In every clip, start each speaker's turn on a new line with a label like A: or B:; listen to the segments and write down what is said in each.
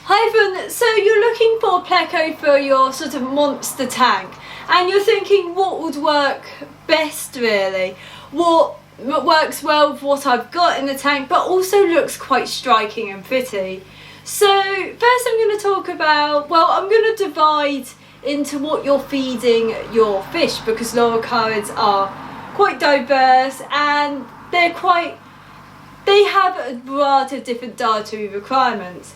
A: Hi everyone, so you're looking for a pleco for your sort of monster tank and you're thinking what would work best really, what works well with what I've got in the tank but also looks quite striking and pretty. So first I'm going to talk about, I'm going to divide into what you're feeding your fish because Loricariids are quite diverse and they have a variety of different dietary requirements.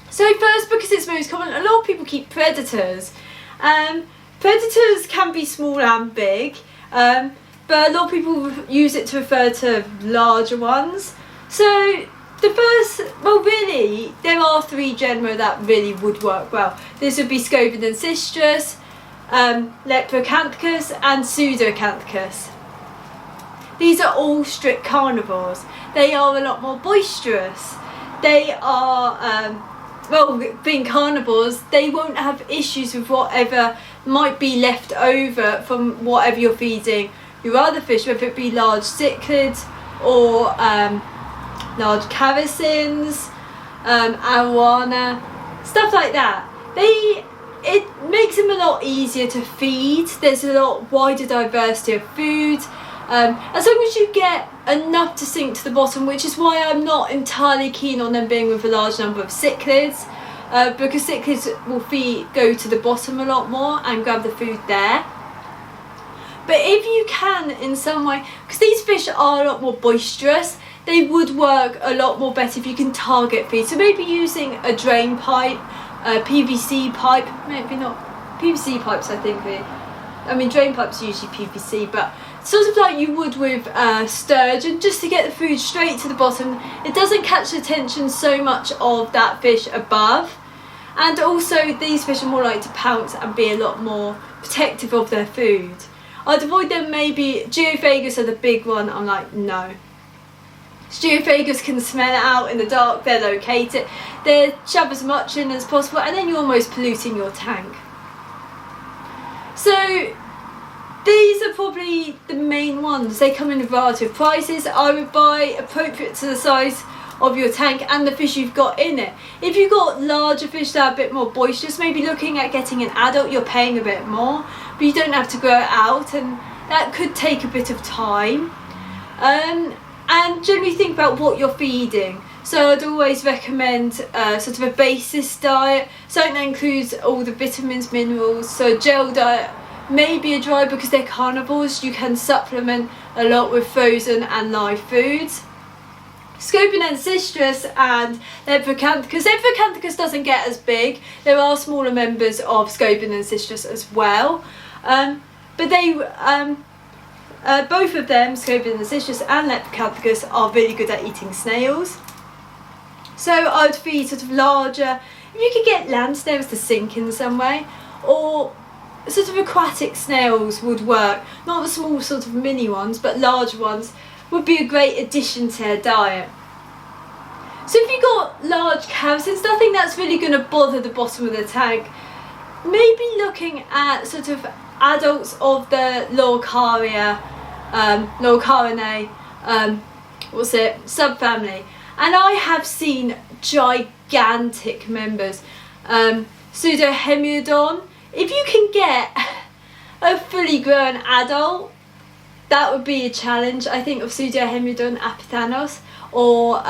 A: So first, because it's most common, a lot of people keep predators. Predators can be small and big, but a lot of people use it to refer to larger ones. So the first, really, there are three genera that really would work well. This would be Scobian and Cistrus, Leprocanthus and Pseudocanthus. These are all strict carnivores. They are a lot more boisterous. They are, being carnivores, they won't have issues with whatever might be left over from whatever you're feeding your other fish, whether it be large cichlids or large characins, arowana, stuff like that. It makes them a lot easier to feed. There's a lot wider diversity of food. As long as you get enough to sink to the bottom, which is why I'm not entirely keen on them being with a large number of cichlids, because cichlids will go to the bottom a lot more and grab the food there. But if you can in some way, because these fish are a lot more boisterous, they would work a lot more better if you can target feed. So maybe using a drain pipe, a PVC pipe, maybe not PVC pipes, I think. Drain pipes are usually PVC, but sort of like you would with sturgeon, just to get the food straight to the bottom. It doesn't catch the attention so much of that fish above, and also these fish are more likely to pounce and be a lot more protective of their food. I'd avoid them. Maybe Geophagus are the big one. I'm like, no. Geophagus can smell it out in the dark, they locate it, they shove as much in as possible, and then you're almost polluting your tank. So these are probably the main ones. They come in a variety of prices. I would buy appropriate to the size of your tank and the fish you've got in it. If you've got larger fish that are a bit more boisterous, maybe looking at getting an adult, you're paying a bit more, but you don't have to grow it out, and that could take a bit of time. And generally think about what you're feeding. So I'd always recommend sort of a basis diet, something that includes all the vitamins, minerals. So a gel diet, maybe a dry, because they're carnivores, you can supplement a lot with frozen and live foods. Scobian and Cistrus and Leprocanthus. Leprocanthus doesn't get as big. There are smaller members of Scobian and Cistrus as well, but they both of them, Scobian and Cistrus and Leprocanthus, are really good at eating snails. So I would feed sort of larger, if you could get land snails to sink in some way, or sort of aquatic snails would work. Not the small sort of mini ones, but large ones would be a great addition to their diet. So if you've got large characins, nothing that's really going to bother the bottom of the tank, maybe looking at sort of adults of the Loricariidae, subfamily. And I have seen gigantic members, Pseudohemiodon. If you can get a fully grown adult, that would be a challenge, I think, of Pseudohemiodon apithanos, or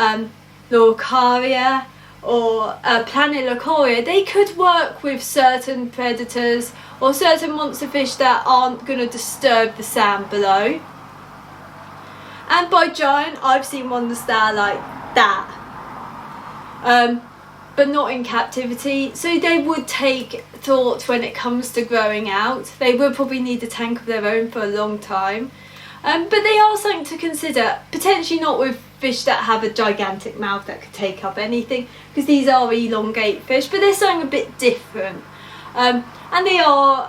A: Loricariidae, or Planilocoria. They could work with certain predators or certain monster fish that aren't going to disturb the sand below. And by giant, I've seen ones that are like that, but not in captivity. So they would take thought when it comes to growing out. They would probably need a tank of their own for a long time. But they are something to consider, potentially not with fish that have a gigantic mouth that could take up anything, because these are elongate fish, but they're something a bit different. And they are,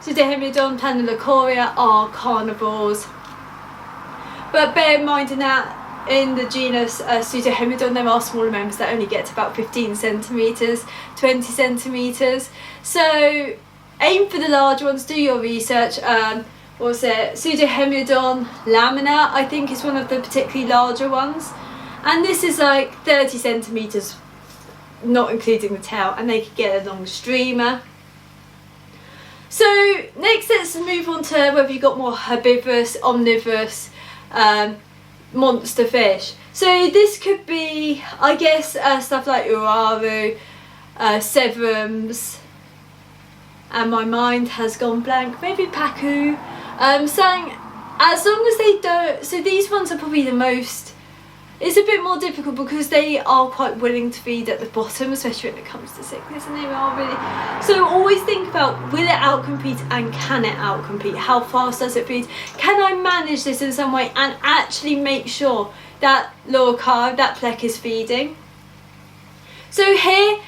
A: Pseudohemiodon, Planilocoria are carnivores. But bear in mind in the genus Pseudohemiodon, there are smaller members that only get to about 15 centimetres, 20 centimetres. So aim for the larger ones, do your research. Pseudohemiodon lamina, I think, is one of the particularly larger ones. And this is like 30 centimetres not including the tail, and they could get a long streamer. So next let's move on to whether you've got more herbivorous, omnivorous monster fish. So this could be, I guess, stuff like uraru, severums, and my mind has gone blank, maybe pacu, saying as long as they don't, so these ones are probably the most, it's a bit more difficult because they are quite willing to feed at the bottom, especially when it comes to sickness, and they are really, so always think about, will it outcompete and can it outcompete? How fast does it feed? Can I manage this in some way and actually make sure that Loricariidae, that Plec is feeding? So here,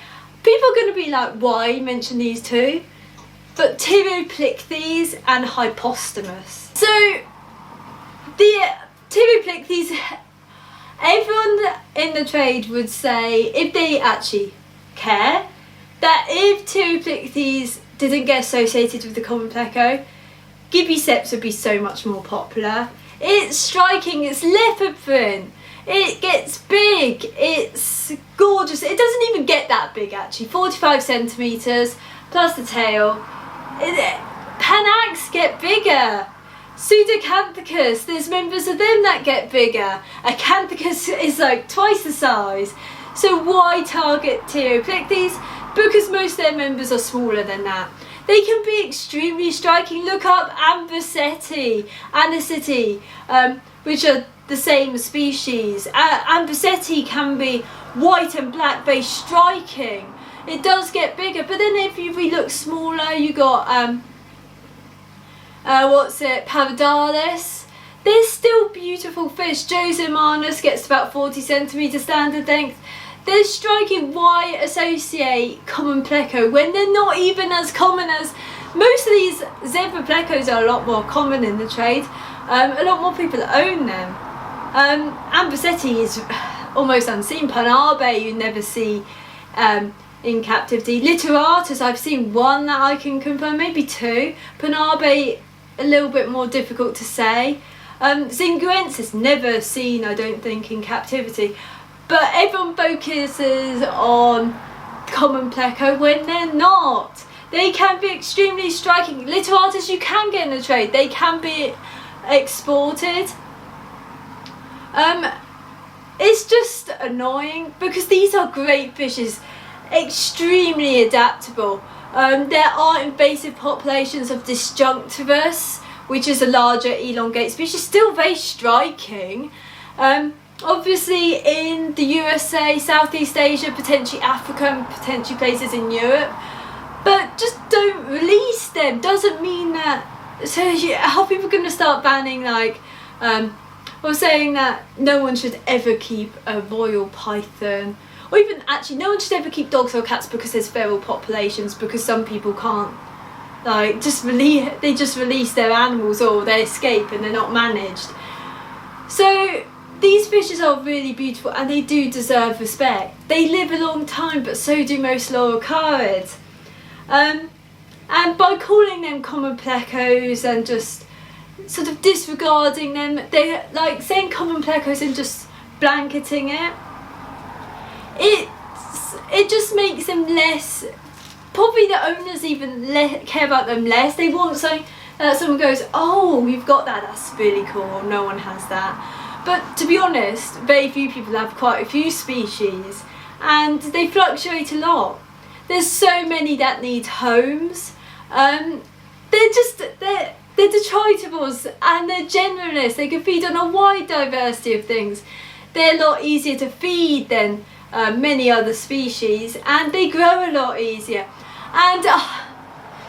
A: people are going to be like, why mention these two? But Pterygoplichthys and Hypostomus. So the Pterygoplichthys, everyone in the trade would say, if they actually care, that if Pterygoplichthys didn't get associated with the common pleco, Gibiceps would be so much more popular. It's striking, it's leopard print, it gets big, it's gorgeous. It doesn't even get that big actually, 45 centimetres plus the tail. Panax get bigger. Pseudocanthicus, there's members of them that get bigger. Acanthicus is like twice the size. So why target Pterygoplichthys? Because most of their members are smaller than that. They can be extremely striking. Look up Ambrosetti, Aniceti, which are the same species. Ambrosetti can be white and black, very striking. It does get bigger, but then if you look smaller, you got Pavadalis. They're still beautiful fish. Josemanus gets about 40 centimetre standard length. They're striking. Why associate common pleco when they're not even as common as most of these zebra plecos are a lot more common in the trade. A lot more people own them. Ambrosetti is almost unseen. Panabe you never see in captivity. Literatus, I've seen one that I can confirm, maybe two. Panabe, a little bit more difficult to say. Zinguensis, never seen, I don't think, in captivity. But everyone focuses on common pleco when they're not. They can be extremely striking. Literatus you can get in the trade. They can be exported. It's just annoying because these are great fishes, extremely adaptable. There are invasive populations of Disjunctivus, which is a larger elongate species, still very striking. Obviously in the USA, Southeast Asia, potentially Africa, and potentially places in Europe, but just don't release them. Doesn't mean that, so how are people going to start banning, like, or saying that no one should ever keep a royal python, or even actually no one should ever keep dogs or cats because there's feral populations, because some people can't, like, they just release their animals or they escape and they're not managed. So these fishes are really beautiful and they do deserve respect. They live a long time, but so do most Loricariids. And by calling them common plecos and just sort of disregarding them, they like saying common plecos and just blanketing it. It just makes them less. Probably the owners even care about them less. They want something that someone goes, oh, you've got that. That's really cool. No one has that. But to be honest, very few people have quite a few species, and they fluctuate a lot. There's so many that need homes. They're detritivores and they're generalists. They can feed on a wide diversity of things. They're a lot easier to feed than many other species, and they grow a lot easier. And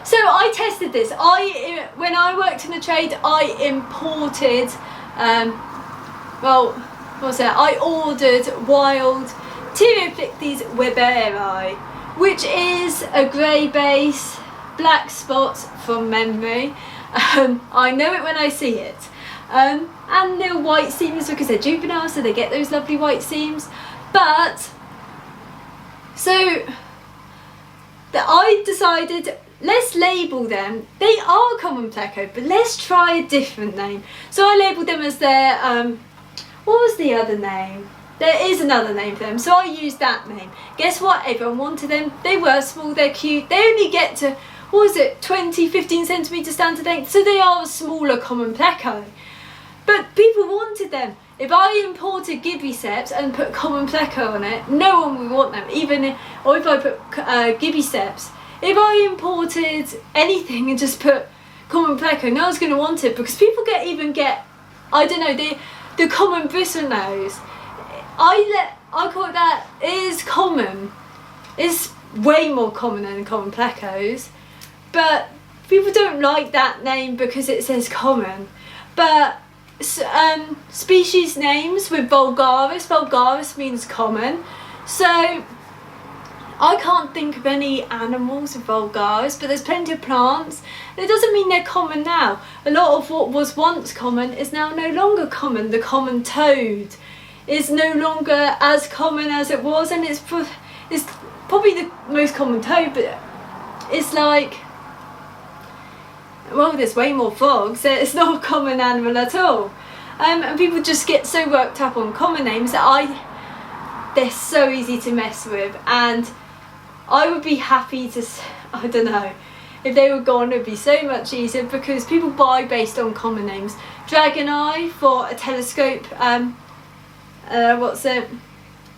A: so I tested this. When I worked in the trade, I imported, I ordered wild Pterygoplichthys weberi, which is a grey base, black spots from memory. I know it when I see it. And they're white seams because they're juvenile, so they get those lovely white seams. But so I decided, let's label them. They are common pleco, but let's try a different name. So I labelled them as their what was the other name? There is another name for them, so I used that name. Guess what? Everyone wanted them. They were small, they're cute. They only get to, what was it, 20, 15 centimetre standard length, so they are a smaller common pleco. But people wanted them. If I imported Gibiceps and put common pleco on it, no one would want them. Or if I put Gibiceps, if I imported anything and just put common pleco, no one's going to want it, because people get, I don't know, the common bristlenose. I call it that. It is common. It's way more common than common plecos, but people don't like that name because it says common. But species names with vulgaris means common, so I can't think of any animals with vulgaris, but there's plenty of plants. It doesn't mean they're common now. A lot of what was once common is now no longer common. The common toad is no longer as common as it was, and it's probably the most common toad, but it's like, well, there's way more frogs, so it's not a common animal at all. And people just get so worked up on common names that they're so easy to mess with, and I would be happy to, I don't know, if they were gone, it would be so much easier, because people buy based on common names. Dragon eye for a telescope,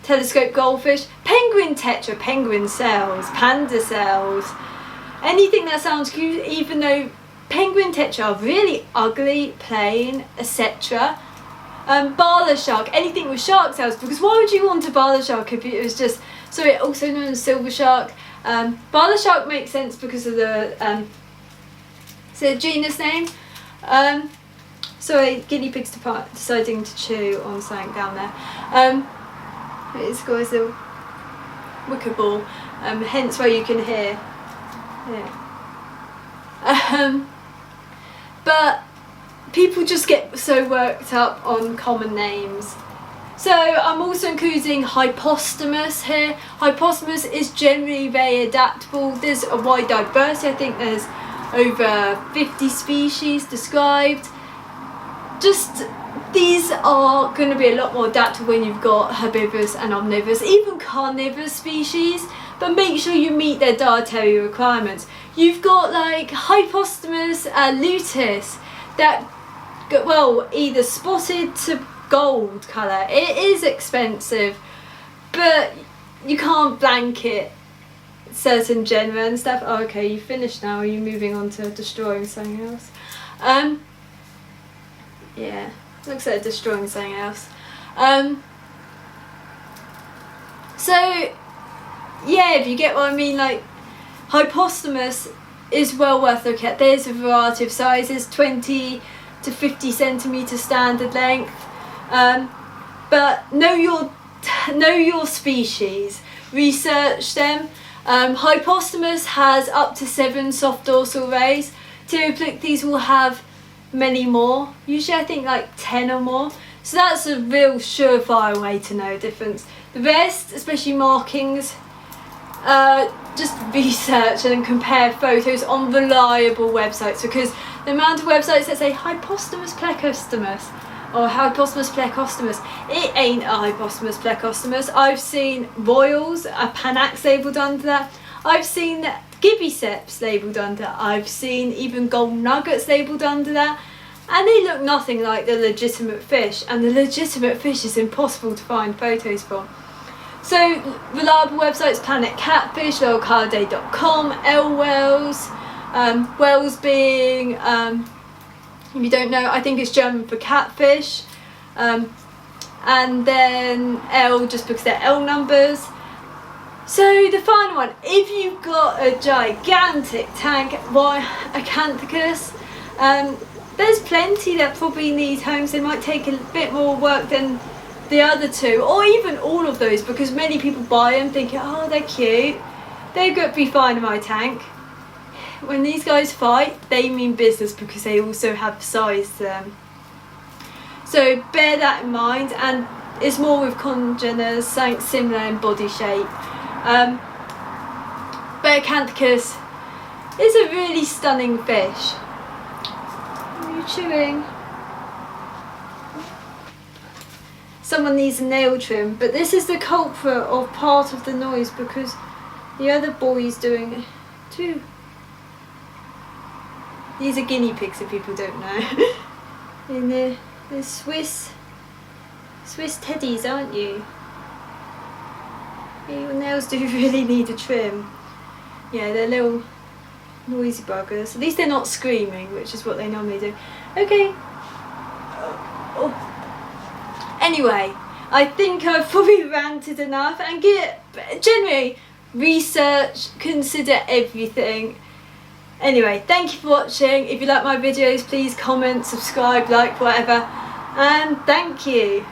A: telescope goldfish. Penguin tetra, penguin cells, panda cells, anything that sounds cute, even though penguin tetra are really ugly, plain, etc. Barla shark, anything with shark cells, because why would you want a barla shark if it was just, sorry, also known as silver shark. Barla shark makes sense because of the genus name. Sorry, guinea pigs deciding to chew on something down there. It's got a wicker ball, hence why you can hear. Yeah. But people just get so worked up on common names. So I'm also including Hypostomus here. Hypostomus is generally very adaptable. There's a wide diversity. I think there's over 50 species described. Just these are going to be a lot more adaptable when you've got herbivorous and omnivorous, even carnivorous species, but make sure you meet their dietary requirements. You've got like Hypostomus luteus that, well, either spotted to gold colour. It is expensive, but you can't blanket certain genera and stuff. Oh, okay, you finished now. Are you moving on to destroying something else? Yeah, looks like destroying something else. So yeah, if you get what I mean, like Hypostomus is well worth looking at. There's a variety of sizes, 20 to 50 centimetre standard length. But know your species, research them. Hypostomus has up to 7 soft dorsal rays. Pterygoplichthys will have many more, usually I think like 10 or more, so that's a real surefire way to know difference. The rest, especially markings, just research and compare photos on reliable websites, because the amount of websites that say Hypostomus plecostomus or Hypostomus plecostomus, it ain't a Hypostomus plecostomus. I've seen royals, a panax labelled under that. I've seen Gibiceps labelled under that. I've seen even gold nuggets labelled under that, and they look nothing like the legitimate fish, and the legitimate fish is impossible to find photos from. So reliable websites: Planet Catfish, Loricariidae.com, L-Whales, whales being, if you don't know, I think it's German for catfish, and then L just because they're L numbers. So the final one, if you've got a gigantic tank, why Acanthicus? There's plenty that probably need homes. They might take a bit more work than the other two, or even all of those, because many people buy them thinking, oh, they're cute, they're going to be fine in my tank. When these guys fight, they mean business, because they also have size to them. So bear that in mind, and it's more with congeners, something similar in body shape. But Acanthicus is a really stunning fish. Are you chewing? someone needs a nail trim. But this is the culprit of part of the noise because the other boy's doing it too. These are guinea pigs if people don't know. And they're Swiss teddies, aren't you? Yeah, your nails do really need a trim. Yeah, they're little noisy buggers. At least they're not screaming, which is what they normally do. Okay. Anyway, I think I've probably ranted enough, and generally research, consider everything. Anyway, thank you for watching. If you like my videos, please comment, subscribe, like, whatever, and thank you.